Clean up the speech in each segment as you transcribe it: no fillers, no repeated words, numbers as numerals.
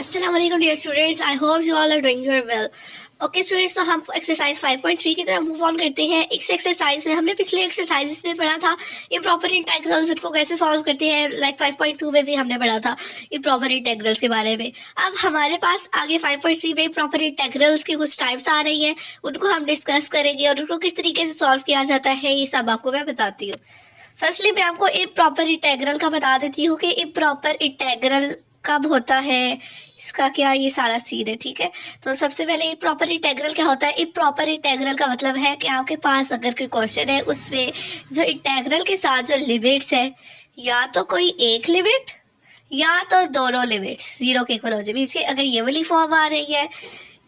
अस्सलाम वालेकुम dear students, I hope you all are doing your well. Okay students, तो हम एक्सरसाइज 5.3 की तरफ मूव ऑन करते हैं। इस एक्सरसाइज में हमने पिछले एक्सरसाइजेस में पढ़ा था इम्प्रॉपर इंटेग्रल्स, उनको कैसे सॉल्व करते हैं। लाइक 5.2 में भी हमने पढ़ा था इम्प्रॉपर इंटेग्रल्स के बारे में। अब हमारे पास आगे 5.3 में इम्प्रॉपर इंटेग्रल्स की कुछ टाइप्स आ रही है, उनको हम डिस्कस करेंगे और उनको किस तरीके से सॉल्व किया जाता है, ये सब आपको मैं बताती हूँ। फर्स्टली मैं आपको इम्प्रॉपर इंटेग्रल का बता देती हूँ कि इम्प्रॉपर इंटेग्रल कब होता है, इसका क्या ये सारा सीन है। ठीक है, तो सबसे पहले इम्प्रॉपर इंटेग्रल क्या होता है। इम्प्रॉपर इंटेग्रल का मतलब है कि आपके पास अगर कोई क्वेश्चन है, उसमें जो इंटेग्रल के साथ जो लिमिट्स है, या तो कोई एक लिमिट या तो दोनों लिमिट्स जीरो के इक्वल हो जाए। मीन्स अगर ये वाली फॉर्म आ रही है,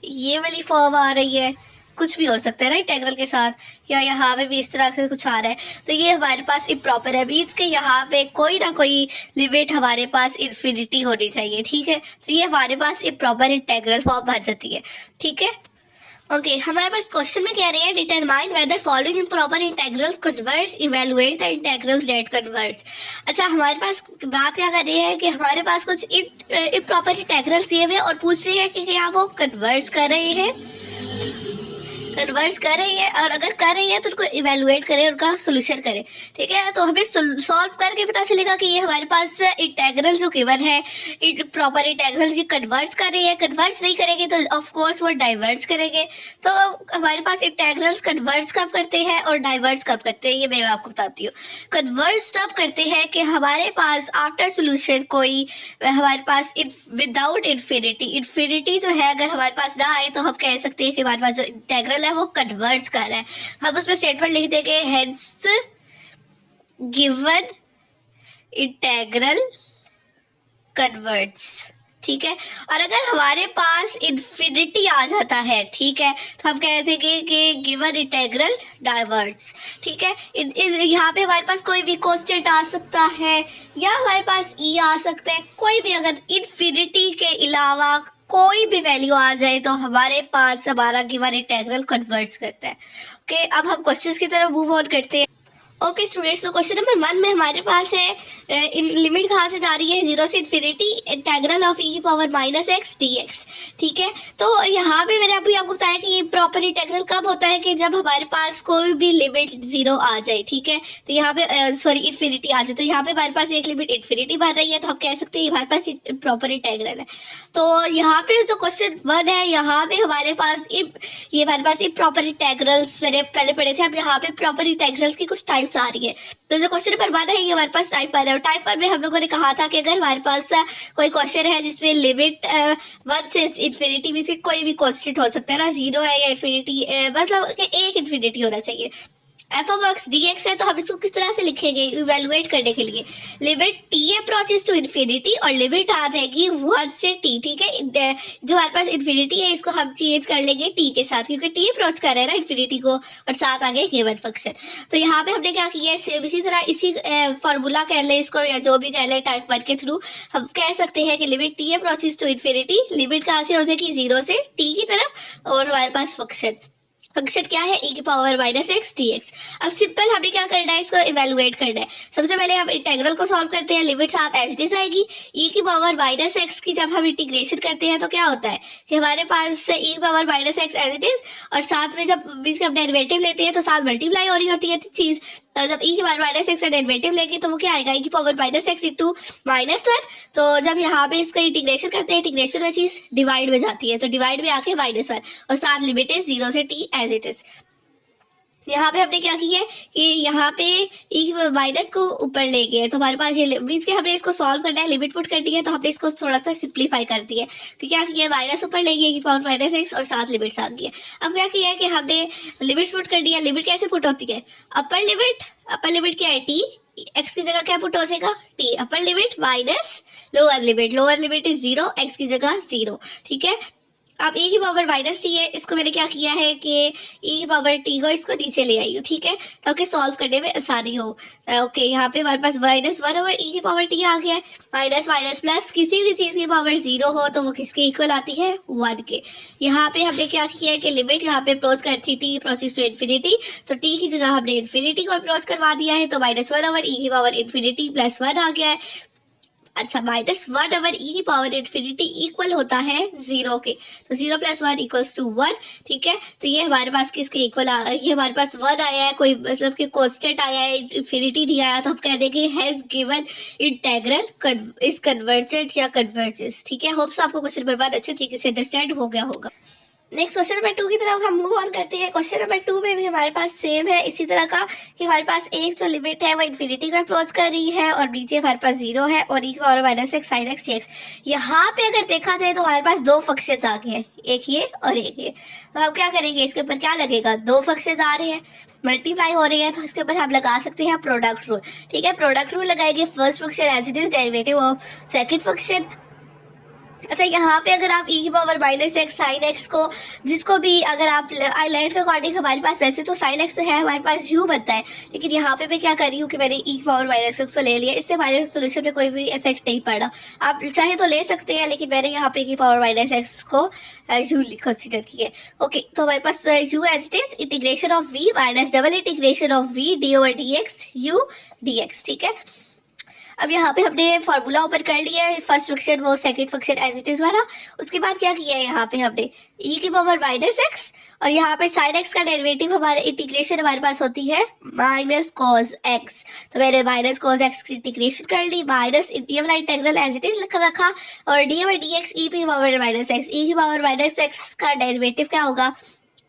ये वाली फॉर्म आ रही है, कुछ भी हो सकता है ना इंटेग्रल के साथ, या यहाँ पे भी इस तरह से कुछ आ रहा है, तो ये हमारे पास इम्प्रॉपर है। मीन्स के यहाँ पे कोई ना कोई लिमिट हमारे पास इन्फिनिटी होनी चाहिए। ठीक है, तो ये हमारे पास इम्प्रॉपर इंटेग्रल फॉर्म बन जाती है। ठीक है, ओके हमारे पास क्वेश्चन में कह रहे हैं determine whether following improper integrals converge, evaluate the integrals that converge. अच्छा, हमारे पास बात क्या कर रही है कि हमारे पास कुछ इम्प्रॉपर इंटेग्रल्स दिए हुए और पूछ रही है कि क्या वो कन्वर्ज कर रहे हैं, कन्वर्ज कर रही है, और अगर कर रही है तो उनको इवेलुएट करें, उनका सोल्यूशन करें। ठीक है, तो हमें सॉल्व करके पता चलेगा कि ये हमारे पास इंटेग्रल जो गिवन है, प्रॉपर इंटेग्रल ये कन्वर्ज कर रही है। कन्वर्ज नहीं करेंगे तो ऑफ कोर्स वो डाइवर्ज करेंगे। तो हमारे पास इंटेग्रल्स कन्वर्ज कब करते हैं और डाइवर्ज कब करते हैं, ये मैं आपको बताती हूँ। कन्वर्ज तब करते हैं कि हमारे पास आफ्टर सोल्यूशन कोई हमारे पास विदाउट इन्फिनिटी जो है अगर हमारे पास ना आए, तो हम कह सकते हैं कि हमारे पास जो इंटेग्रल है वो कन्वर्ज कर रहा है। हम उसमें स्टेटमेंट लिख देंगे हेंस गिवन इंटेग्रल कन्वर्ज। ठीक है, और अगर हमारे पास इन्फिनिटी आ जाता है, ठीक है, तो हम कह देंगे कि गिवन इंटेग्रल डाइवर्ज। ठीक है, यहाँ पे हमारे पास कोई भी कांस्टेंट आ सकता है या हमारे पास ई आ सकता है, कोई भी अगर इन्फिनिटी के अलावा कोई भी वैल्यू आ जाए तो हमारे पास हमारा गिवन इंटेग्रल कन्वर्ज करता है। ओके, अब हम क्वेश्चंस की तरफ मूव ऑन करते हैं। ओके स्टूडेंट्स, तो क्वेश्चन नंबर 1 में हमारे पास है इन लिमिट कहाँ से जा रही है, 0 से इन्फिनिटी, इंटेग्रल ऑफ ई की पावर -x dx। ठीक है, तो यहाँ पे मैंने अभी आपको बताया कि ये प्रॉपर इंटेग्रल कब होता है कि जब हमारे पास कोई भी लिमिट 0 आ जाए। ठीक है, तो यहाँ पे सॉरी इन्फिनिटी आ जाए, तो यहाँ पे हमारे पास एक लिमिट इन्फिनिटी बन रही है, तो हम कह सकते हैं हमारे पास प्रॉपर इंटेग्रल है। तो यहाँ पे जो क्वेश्चन 1 है, यहाँ पे हमारे पास ये हमारे पास प्रॉपर इंटेग्रल्स मैंने पहले पढ़े थे। अब यहाँ पे प्रॉपर इंटेग्रल्स की कुछ टाइप्स आ रही है। तो जो क्वेश्चन नंबर 1 है ये हमारे पास टाइप 1 है, और टाइप 1 में हम लोगों ने कहा था कि अगर हमारे पास कोई क्वेश्चन है जिसमें लिमिट 1 से इन्फिनिटी में से कोई भी कांस्टेंट हो सकता है ना, 0 है या इन्फिनिटी, मतलब एक इन्फिनिटी होना चाहिए। F of x D x है, तो हम इसको किस तरह से लिखेंगे इवेलुएट करने के लिए, limit t approaches to infinity और लिमिट आ जाएगी 1 से टी। ठीक है, जो हमारे पास इन्फिनिटी है इसको हम चेंज कर लेंगे टी के साथ, क्योंकि टी अप्रोच कर रहा है ना इन्फिनिटी को, और साथ आ गए गिवन फंक्शन। तो यहाँ पे हमने क्या किया है, सेम इसी तरह इसी फॉर्मूला कह लें इसको या जो भी कह लें टाइप 1 के थ्रू हम कह सकते हैं कि limit t approaches to infinity, limit कहाँ से हो जाएगी 0 से टी की तरफ, और हमारे पास फंक्शन क्या है, e की पावर -x dx। अब सिंपल हमने क्या करना है, इसको इवेलुएट करना है। सबसे पहले हम इंटेग्रल को सॉल्व करते हैं, लिमिट साथ एच डी आएगी, e की पावर -x की जब हम इंटीग्रेशन करते हैं तो क्या होता है कि हमारे पास e की power -x as it is, और साथ में जब इसका डेरिवेटिव लेते हैं तो साथ मल्टीप्लाई हो रही होती है चीज। तो जब e की पावर -x का डेरिवेटिव लेंगे तो वो क्या आएगा, e की पावर -x इंटू -1। तो जब यहाँ पे इसका इंटीग्रेशन करते हैं, इंटीग्रेशन में चीज डिवाइड में जाती है, तो डिवाइड में आके -1, और साथ लिमिट इज 0 से t एज इट इज। यहाँ पे हमने क्या किया है कि यहाँ पे ई माइनस को ऊपर ले गए, तो हमारे पास ये मीन्स कि हमने इसको सॉल्व करना है, लिमिट पुट करनी है, तो हमने इसको थोड़ा सा सिंप्लीफाई कर दिया कि क्या किया, माइनस ऊपर ले गए की पावर -x और साथ लिमिट्स आ गई है। अब क्या किया है कि हमने लिमिट्स पुट कर दिया। लिमिट कैसे पुट होती है, अपर लिमिट क्या है टी, एक्स की जगह क्या पुट हो जाएगा T, upper limit minus lower limit is 0, x की जगह 0। ठीक है, अब e की पावर -t है, इसको मैंने क्या किया है कि e की पावर t को इसको नीचे ले आई हूँ। ठीक है, ताकि सॉल्व करने में आसानी हो। ओके, यहाँ पे हमारे पास -1 ओवर e की पावर t आ गया है। माइनस माइनस प्लस, किसी भी चीज़ की पावर 0 हो तो वो किसके इक्वल आती है, 1 के। यहाँ पे हमने क्या किया है कि लिमिट यहाँ पे अप्रोच कर थी t अप्रोचेस टू इन्फिनिटी, तो t की जगह हमने इन्फिनिटी को अप्रोच करवा दिया है, तो -1 ओवर e की पावर इन्फिनिटी +1 आ गया है। अच्छा, -1/e⁻∞ इक्वल होता है 0 के, तो 0 + 1 = 1, ठीक है। तो ये हमारे पास किसके इक्वल ये हमारे पास 1 आया है, कोई मतलब कि कांस्टेंट आया है, इन्फिनिटी नहीं आया, तो हम कह देंगे has given integral is convergent या कन्वर्जेंस, ठीक है। होप्स आपको क्वेश्चन नंबर 1 अच्छे तरीके से अंडरस्टैंड हो गया होगा। नेक्स्ट क्वेश्चन नंबर 2 की तरफ हम मूव ऑन करते हैं। क्वेश्चन नंबर 2 में भी हमारे पास सेम है इसी तरह का कि हमारे पास एक जो लिमिट है वो इन्फिनिटी को अप्रोच कर रही है और नीचे हमारे पास 0 है और e⁻⁻x sin x dx। यहाँ पे अगर देखा जाए तो हमारे पास दो फंक्शंस आ गए हैं, एक ये और एक ये। तो हम क्या करेंगे, इसके ऊपर क्या लगेगा, दो फंक्शंस आ रहे हैं, मल्टीप्लाई हो रही है, तो इसके ऊपर हम लगा सकते हैं प्रोडक्ट रूल, ठीक है। प्रोडक्ट रूल लगाएंगे, first function as it is derivative of second function. अच्छा, यहाँ पे अगर आप e⁻⁻x sin x को, जिसको भी अगर आप आइलैंड के अकॉर्डिंग, हमारे पास वैसे तो sin x तो है, हमारे पास u बनता है, लेकिन यहाँ पे मैं क्या कर रही हूँ कि मैंने e⁻⁻x को ले लिया, इससे हमारे सोल्यूशन पे कोई भी इफेक्ट नहीं पड़ा। आप चाहे तो ले सकते हैं, लेकिन मैंने यहाँ पे e⁻⁻x को u कंसिडर किया। ओके, तो हमारे पास u as it is integration of v minus double integration of v d/dx u dx, ठीक है। अब यहाँ पे हमने फार्मूला ओपन कर लिया है, फर्स्ट फंक्शन वो second function as it is वाला। उसके बाद क्या किया है, यहाँ पे हमने e⁻⁻x और यहाँ पे sin x का डेरिवेटिव हमारे इंटीग्रेशन हमारे पास होती है -cos x। तो मैंने -cos x की इंटीग्रेशन कर ली, माइनस ये वाला इंटीग्रल एज इट इज लिख रखा और d/dx e⁻⁻x, e⁻⁻x का डेरिवेटिव क्या होगा,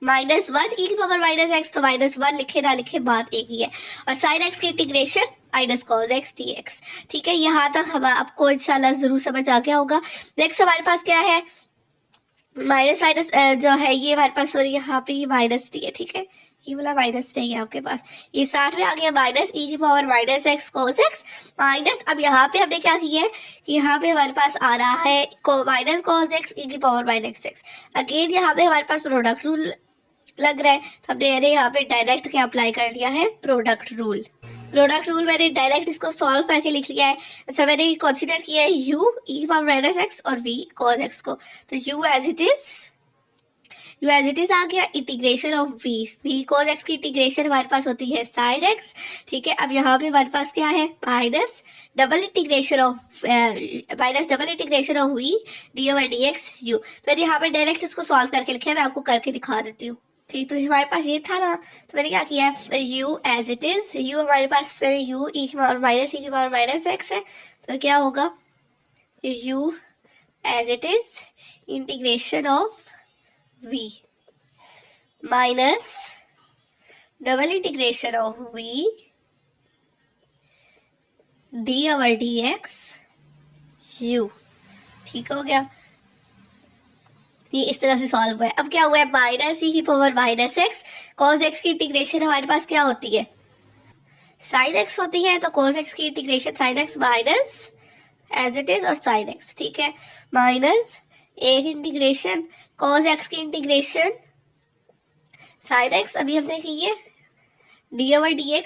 -1 e⁻⁻x, तो -1 लिखे ना लिखे बात एक ही है, और sin x की इंटीग्रेशन -cos x dx, ठीक है। यहाँ तक हम आपको इंशाल्लाह जरूर समझ आ गया होगा। नेक्स्ट हमारे पास क्या है, माइनस जो है ये हमारे पास, सॉरी यहाँ पे ये माइनस डी है, ठीक है, ये वाला माइनस नहीं है आपके पास, ये स्टार्ट में आ गया -e⁻⁻x cos x माइनस। अब यहाँ पे हमने क्या किया है कि यहाँ पे हमारे पास आ रहा है -cos x e⁻⁻x। अगेन यहाँ पे हमारे पास प्रोडक्ट रूल लग रहा है, तो हमने यहाँ पे डायरेक्ट क्या अप्लाई कर लिया है, प्रोडक्ट रूल। प्रोडक्ट रूल मैंने डायरेक्ट इसको सॉल्व करके लिख लिया है। अच्छा, मैंने कंसीडर किया है u e⁻⁻x और v cos x को, तो u एज इट इज आ गया, integration of v cos x की इंटीग्रेशन हमारे पास होती है sin x, ठीक है। अब यहाँ पे हमारे पास क्या है, minus double integration of v d/dx u। तो मैंने यहाँ पे डायरेक्ट इसको सॉल्व करके लिखा है, मैं आपको करके दिखा देती हूँ। ठीक, तो हमारे पास ये था ना, तो मैंने क्या किया है, u as it is, u हमारे पास u e⁻⁻x है, तो क्या होगा, u as it is integration of v minus double integration of v d/dx u, ठीक हो गया। ये इस तरह से सॉल्व हुआ है। अब क्या हुआ है, -e⁻⁻x cos x की इंटीग्रेशन हमारे पास क्या होती है, sin x होती है, तो cos x की integration sin x minus as it is और sin x, ठीक है, माइनस एक इंटीग्रेशन cos x की इंटीग्रेशन sin x अभी हमने की है d/dx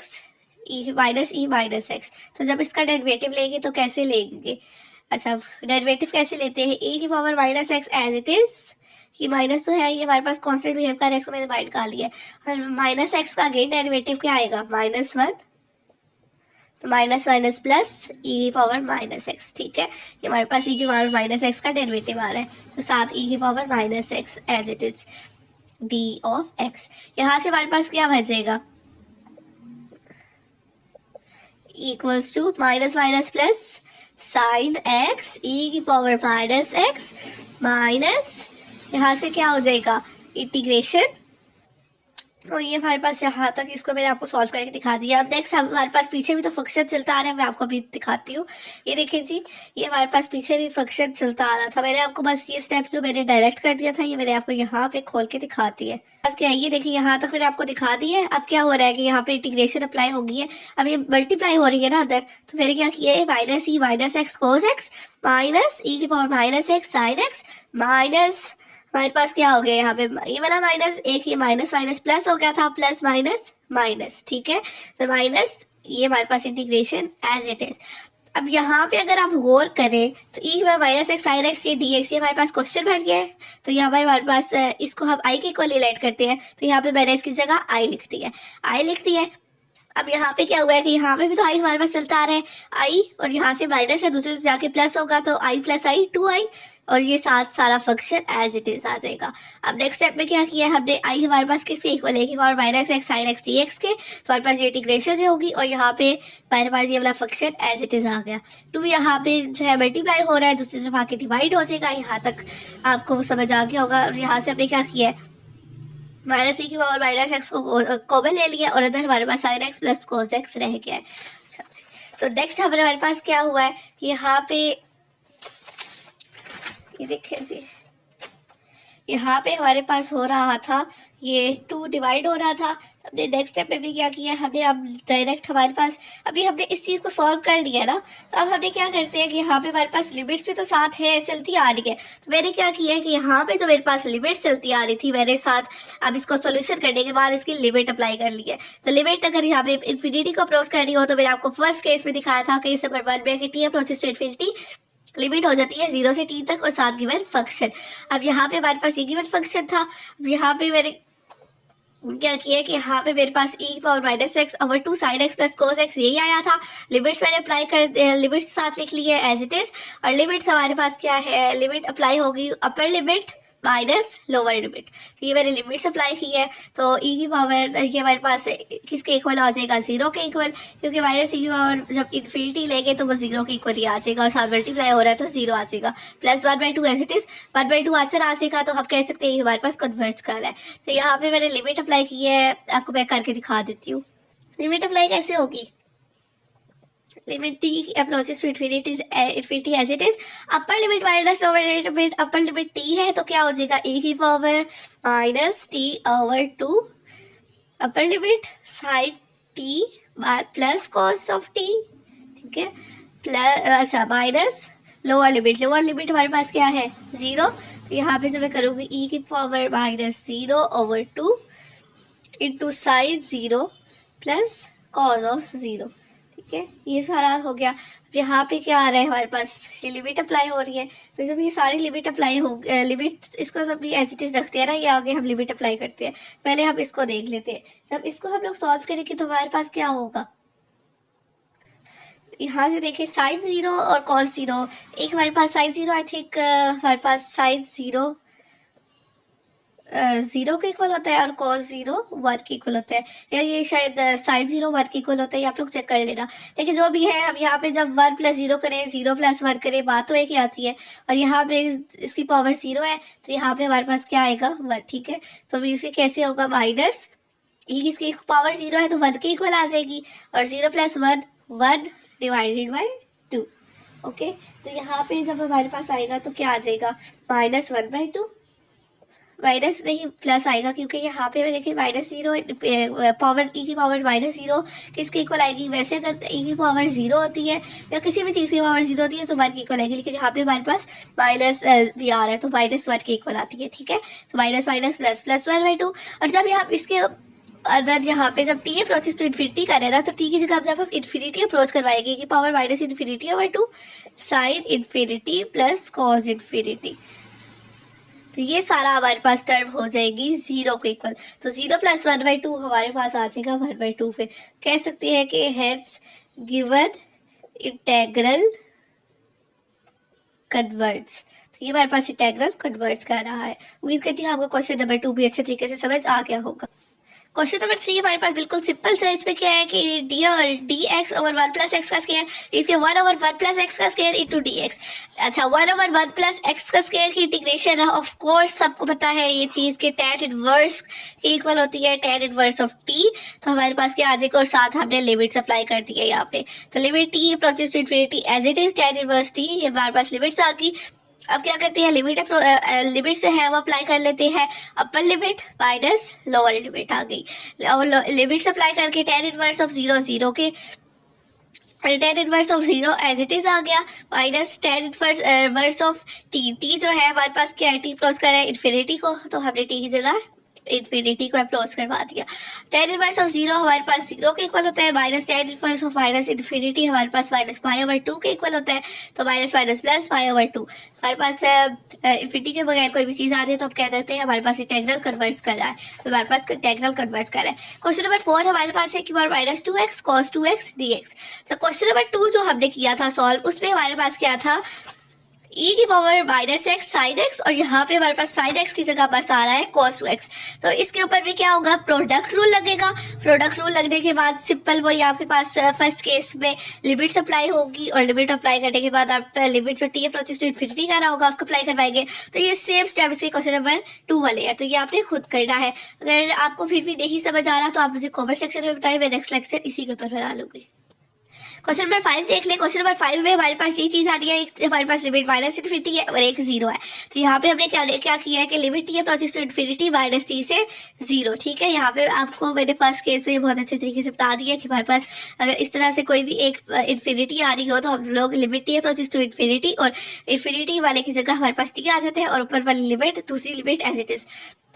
e⁻x। तो जब इसका डेरिवेटिव लेंगे तो कैसे लेंगे, अच्छा डेरिवेटिव कैसे लेते हैं, e⁻⁻x एज इट इज, ये माइनस तो है, ये हमारे पास कांस्टेंट बिहेव कर रहा है, इसको मैंने बाइट कर लिया है, और -x का अगेन डेरिवेटिव क्या आएगा, -1, तो माइनस माइनस प्लस e⁻⁻x, ठीक है। ये हमारे पास e⁻⁻x का डेरिवेटिव आ रहा है, तो साथ e⁻⁻x as it is d of x। यहाँ से हमारे पास क्या बचेगा, equals to minus minus plus sine x e⁻⁻x माइनस यहाँ से क्या हो जाएगा, इंटीग्रेशन। तो ये हमारे पास यहाँ तक, इसको मैंने आपको सॉल्व करके दिखा दिया। अब नेक्स्ट हमारे पास पीछे भी तो फंक्शन चलता आ रहा है, मैं आपको अभी दिखाती हूँ। ये देखिए जी, ये हमारे पास पीछे भी फंक्शन चलता आ रहा था, मैंने आपको बस ये स्टेप जो मैंने डायरेक्ट कर दिया था, ये मैंने आपको यहाँ पे खोल के दिखाती है। बस क्या है, ये देखिए यहाँ तक मैंने आपको दिखा दी है। अब क्या हो रहा है कि यहाँ पे इंटीग्रेशन अप्लाई हो गई है, अब ये मल्टीप्लाई हो रही है ना अंदर, तो मैंने क्या किया है, -e⁻x cos x minus e⁻⁻x sin x minus, हमारे पास क्या हो गया यहाँ पे, ये वाला माइनस, एक ये माइनस माइनस प्लस हो गया था, प्लस माइनस माइनस, ठीक है, तो माइनस ये हमारे पास इंटीग्रेशन एज इट इज। अब यहाँ पे अगर आप गौर करें तो e⁻⁻x sin x ये dx, ये हमारे पास क्वेश्चन बन गया है, तो यहाँ पर हमारे पास इसको हम i के इक्वल लेट करते हैं, तो यहाँ पे मैंने इसकी जगह i लिख दी है, अब यहाँ पे क्या हुआ है कि यहाँ पे भी तो आई हमारे पास चलता आ रहा है, आई और यहाँ से माइनस है, दूसरे जाके प्लस होगा तो आई प्लस आई 2i, और ये साथ सारा फंक्शन एज इट इज आ जाएगा। अब नेक्स्ट स्टेप में क्या किया है हमने, आई हमारे पास किसके इक्वल है, और minus x sine x D x के, तो हमारे पास ये इंटीग्रेशन होगी और यहाँ पे हमारे पास ये वाला फंक्शन एज इट इज आ गया। टू यहाँ पे जो है मल्टीप्लाई हो रहा है, दूसरी तरफ आके डिवाइड हो जाएगा। यहाँ तक आपको समझ आ गया होगा। और यहाँ से हमने क्या किया है, माइनस ई की पावर माइनस एक्स को कॉमन ले लिया और इधर हमारे पास sine x plus cos x रह गया है। तो नेक्स्ट हमारे पास क्या हुआ है, यहाँ पे ये देखिए जी, यहाँ पे हमारे पास हो रहा था ये 2 डिवाइड हो रहा था। हमने नेक्स्ट स्टेप में भी क्या किया, हमने अब डायरेक्ट हमारे पास अभी हमने इस चीज़ को सॉल्व कर लिया ना, तो अब हमने क्या करते हैं कि यहाँ पे हमारे पास लिमिट्स भी तो साथ है, चलती आ रही है। तो मैंने क्या किया है कि यहाँ पे जो मेरे पास लिमिट्स चलती आ रही थी मैंने साथ अब इसको सोल्यूशन करने के बाद इसकी लिमिट अप्लाई कर ली है। तो लिमिट अगर यहाँ पे इन्फिनिटी को अप्रोच करनी हो तो मैंने आपको फर्स्ट केस में दिखाया था, केस नंबर 1 में कि t approaches to infinity, limit हो जाती है 0 से t तक और साथ गिवन फंक्शन। अब यहाँ पे हमारे पास ये गिवन फंक्शन था। अब यहाँ पे मैंने क्या किया कि यहाँ पे मेरे पास e power minus x over 2 sign x plus cos x यही आया था। लिमिट्स मैंने अप्लाई कर लिमिट्स साथ लिख ली है एज इट इज। और लिमिट्स हमारे पास क्या है, लिमिट अप्लाई होगी अपर लिमिट माइनस लोअर लिमिट। तो ये मैंने लिमिट्स अप्लाई की है। तो e की पावर ये हमारे पास किसके इक्वल आ जाएगा, 0 के इक्वल, क्योंकि माइनस e की पावर जब इन्फिनिटी लेंगे तो वो 0 के इक्वल ही आ जाएगा और साथ मल्टीप्लाई हो रहा है तो 0 आ जाएगा। Plus 1/2 as it is, 1/2 answer आ जाएगा। तो हम कह सकते हैं ये हमारे पास कन्वर्ज कर रहा है। तो यहाँ पे मैंने लिमिट अप्लाई की है, आपको मैं करके दिखा देती हूँ। लिमिट अप्लाई कैसे होगी, limit t approaches to infinity as it is, upper limit minus lower limit, upper limit t है तो क्या हो जाएगा e की power minus t over 2, upper limit sine t plus cos of t, ठीक है, प्लस अच्छा माइनस लोअर लिमिट हमारे पास क्या है 0। तो यहाँ पे जब मैं करूँगी e की power minus 0 over 2 into sine 0 plus cos of 0, ठीक है, ये सारा हो गया। यहाँ पे क्या आ रहा है हमारे पास, ये लिमिट अप्लाई हो रही है। तो जब ये सारी लिमिट अप्लाई हो लिमिट इसको जब भी एज इट इज रखते हैं ना, ये आगे हम लिमिट अप्लाई करते हैं। पहले हम इसको देख लेते हैं, जब इसको हम लोग सॉल्व करेंगे तो हमारे पास क्या होगा, यहाँ से देखिए साइन 0 और कॉस 0, एक हमारे पास साइन 0 आई थिंक हमारे पास साइन 0 0 के इक्वल होता है और कॉस 0 1 के इक्वल होता है, या ये शायद साइन 0 1 के इक्वल होता है, आप लोग चेक कर लेना। लेकिन जो भी है, हम यहाँ पे जब 1 + 0 करें, 0 + 1 करें, बात तो एक ही आती है। और यहाँ पे इसकी पावर 0 है तो यहाँ पे हमारे पास क्या आएगा 1, ठीक है। तो इसके कैसे होगा, माइनस इसकी पावर 0 है तो 1 के इक्वल आ जाएगी, और 0 + 1 1 डिवाइडेड बाई 2, ओके। तो यहाँ पे जब हमारे पास आएगा तो क्या आ जाएगा, -1/2, माइनस नहीं प्लस आएगा, क्योंकि यहाँ पे देखिए -0 पावर ई की पावर -0 किसके इक्वल आएगी। वैसे अगर ई की पावर 0 होती है या किसी भी चीज़ की पावर 0 होती है तो 1 के इक्वल आएगी, लेकिन यहाँ पे हमारे पास माइनस भी आ रहा है तो -1 के इक्वल आती है, ठीक है। तो माइनस माइनस प्लस प्लस 1/2। और जब यहाँ इसके अदर यहाँ पे जब टी अप्रोचेस टू इन्फिनिटी का है ना, तो टी की जगह जब हम इन्फिनिटी अप्रोच करवाएंगे कि power -∞/2 sine infinity plus cos infinity, तो ये सारा हमारे पास टर्म हो जाएगी 0 के इक्वल। तो 0 + 1/2 हमारे पास आ जाएगा 1/2 पे। कह सकते हैं कि हेंस गिवन इंटेग्रल कन्वर्ट्स। तो ये हमारे पास इंटेग्रल कन्वर्ट्स कर रहा है। उम्मीद करती हूँ आपको क्वेश्चन नंबर 2 भी अच्छे तरीके से समझ आ गया होगा। क्वेश्चन नंबर 3 हमारे पास बिल्कुल सिंपल सा। इसमें क्या है कि dx ओवर 1 + x का स्क्वायर, इसके 1 ओवर 1 + x का स्क्वायर इंटू dx। अच्छा, 1 ओवर 1 + x का स्क्वायर की इंटीग्रेशन ऑफ कोर्स सबको पता है ये चीज़ के tan इनवर्स की इक्वल होती है tan इनवर्स ऑफ t। तो हमारे पास क्या आ जाएगा, और साथ हमने लिमिट्स अप्लाई कर दी है यहाँ पे। तो limit t approaches to infinity as it is tan inverse t, ये हमारे पास लिमिट्स आ गई। अब क्या करते हैं, लिमिट जो है वो अप्लाई कर लेते हैं। Upper limit minus lower limit आ गई, और लिमिट्स अप्लाई करके tan इनवर्स ऑफ 0 0 के tan inverse of 0 as it is आ गया, minus tan inverse of t जो है हमारे पास क्या है, t अप्रोच कर रहा है इन्फिनिटी को, तो हमने t की जगह इन्फिनिटी को अप्रोच करवा दिया। टेन इनवर्स ऑफ जीरो हमारे पास जीरो के इक्वल होता है, minus tan inverse of minus infinity हमारे पास माइनस पाई ओवर टू के इक्वल होता है, तो minus minus plus pi over two. हमारे पास इन्फिनिटी के बगैर कोई भी चीज़ आ रही है तो आप कह देते हैं हमारे पास इंटेग्रल कन्वर्ट कर रहा है, तो हमारे पास इंटेग्रल कन्वर्ट कर रहा है। क्वेश्चन नंबर 4 हमारे पास है कि minus 2x cos 2x dx। तो क्वेश्चन नंबर 2 जो हमने किया था सॉल्व, उसमें हमारे पास क्या था, e की power minus x sine x, और यहाँ पे हमारे पास साइन एक्स की जगह बस आ रहा है cos 2x। तो इसके ऊपर भी क्या होगा, प्रोडक्ट रूल लगेगा। प्रोडक्ट रूल लगने के बाद सिंपल वही आपके पास फर्स्ट केस में लिमिट अप्लाई होगी, और लिमिट अप्लाई करने के बाद आप लिमिट जो टी अप्रोचेस टू इन्फिनिटी का रहा होगा उसको अप्लाई करवाएंगे। तो ये सेम स्टेप इसके क्वेश्चन नंबर 2 वाले है, तो ये आपने खुद करना है। अगर आपको फिर भी नहीं समझ आ रहा तो आप मुझे कमेंट सेक्शन में बताइए, मैं नेक्स्ट लेक्चर इसी के ऊपर बना लूंगी। क्वेश्चन नंबर 5 देख ले। क्वेश्चन नंबर 5 में हमारे पास ये चीज आ रही है, एक हमारे पास लिमिट माइनस इन्फिनिटी है और एक जीरो है। तो यहाँ पे हमने क्या किया है कि limit t approaches to infinity minus t से जीरो। ठीक है, यहाँ पे आपको मैंने फर्स्ट केस में बहुत अच्छे तरीके से बता दिया कि हमारे पास अगर इस तरह से कोई भी एक इन्फिनिटी आ रही हो तो हम लोग limit t approaches to infinity, और इन्फिनिटी वाले की जगह हमारे पास टी आ जाते हैं, और ऊपर वाली लिमिट दूसरी लिमिट एज इट इज,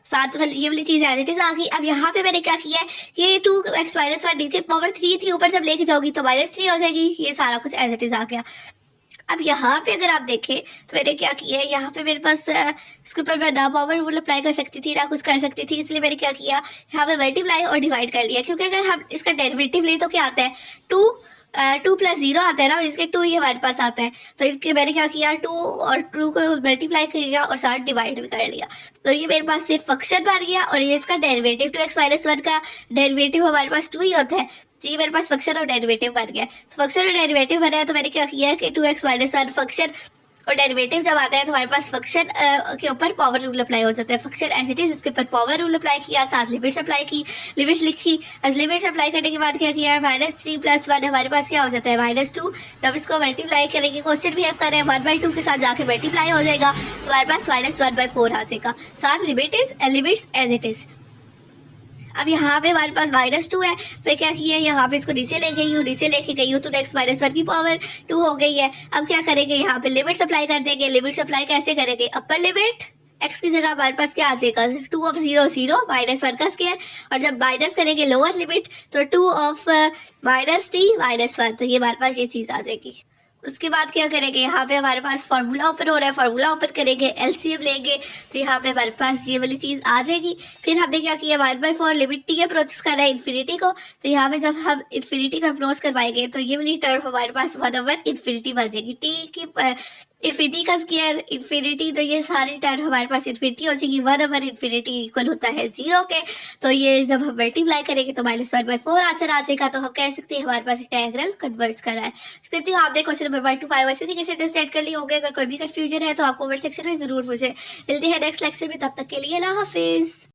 साथ वाली ये वाली चीज एज इट इज आ गई। अब यहाँ पे मैंने क्या किया है कि 2x माइनस वन नीचे पावर 3 थी, ऊपर जब लेके जाओगी तो -3 हो जाएगी, ये सारा कुछ एज इट इज आ गया। अब यहाँ पे अगर आप देखें तो मैंने क्या किया है, यहाँ पे मेरे पास इसके ऊपर मैं ना पावर रूल अप्लाई कर सकती थी ना कुछ कर सकती थी, इसलिए मैंने क्या किया, यहाँ पे मल्टीप्लाई और डिवाइड कर लिया। क्योंकि अगर हम इसका डेरिवेटिव लें तो क्या आता है, 2 प्लस जीरो आता है ना, इसके 2 ही हमारे पास आता है। तो इसके मैंने क्या किया, 2 और 2 को मल्टीप्लाई कर लिया और साथ डिवाइड भी कर लिया, तो ये मेरे पास सिर्फ फंक्शन बन गया। और ये इसका डेरिवेटिव 2x माइनस वन का डेरिवेटिव हमारे पास 2 ही होता है, तो ये मेरे पास फंक्शन और डेरिवेटिव बन गया। तो फंक्शन और डेरिवेटिव बना है, तो मैंने क्या किया कि 2x माइनस वन फंक्शन और डेरिवेटिव जब आता है तो हमारे पास फंक्शन के ऊपर पावर रूल अप्लाई हो जाता है। फंक्शन एज इट इज, उसके ऊपर पावर रूल अप्लाई किया, साथ लिमिट्स अप्लाई की, लिमिट लिखी। लिमिट्स अप्लाई करने के बाद क्या किया, -3 + 1 हमारे पास क्या हो जाता है -2। जब इसको मल्टीप्लाई करेंगे, क्वेश्चन भी हम कर रहे हैं 1/2 के साथ जाके मल्टीप्लाई हो जाएगा, तो हमारे पास -1/4 आ जाएगा, साथ लिमिट्स एज इट इज। अब यहाँ पे हमारे पास -2 है, तो क्या किया, यहाँ पे इसको नीचे ले गई हूँ, नीचे लेके गई हूँ तो x माइनस वन की पावर 2 हो गई है। अब क्या करेंगे, यहाँ पे लिमिट्स अप्लाई कर देंगे। लिमिट्स अप्लाई कैसे करेंगे, अपर लिमिट x की जगह हमारे पास क्या आ जाएगा, 2 ऑफ 0 0 -1 का स्क्वायर, और जब माइनस करेंगे लोअर लिमिट तो 2 ऑफ -t -1, तो ये हमारे पास ये चीज़ आ जाएगी। उसके बाद क्या करेंगे, यहाँ पे हमारे पास फार्मूला ओपन हो रहा है, फार्मूला ओपन करेंगे, एलसीएम लेंगे, तो यहाँ पे हमारे पास ये वाली चीज़ आ जाएगी। फिर हमने क्या किया, 1/4 लिमिट टी अप्रोच कर रहा है इन्फिनिटी को, तो यहाँ पे जब हम इन्फिनिटी का अप्रोच करवाएंगे तो ये वाली टर्म हमारे पास 1/इन्फिनिटी बन जाएगी। टी की इन्फिनिटी का स्क्वायर इन्फिनिटी, तो ये सारी टर्म हमारे पास इन्फिनिटी हो जाएगी। 1/इन्फिनिटी इक्वल होता है 0 के, तो ये जब हम मल्टीप्लाई करेंगे तो -1/4 आंसर आ जाएगा। तो हम कह सकते हैं हमारे पास इंटीग्रल कन्वर्ज कर रहा है। कहती हूँ आपने क्वेश्चन नंबर 1 to 5 ऐसे तरीके से अंडरस्टैंड कर ली होगी। अगर कोई भी कंफ्यूजन है तो आप कमेंट सेक्शन में जरूर मुझे मिलते हैं नेक्स्ट लेक्चर में, तब तक के लिए अल्लाह हाफिज।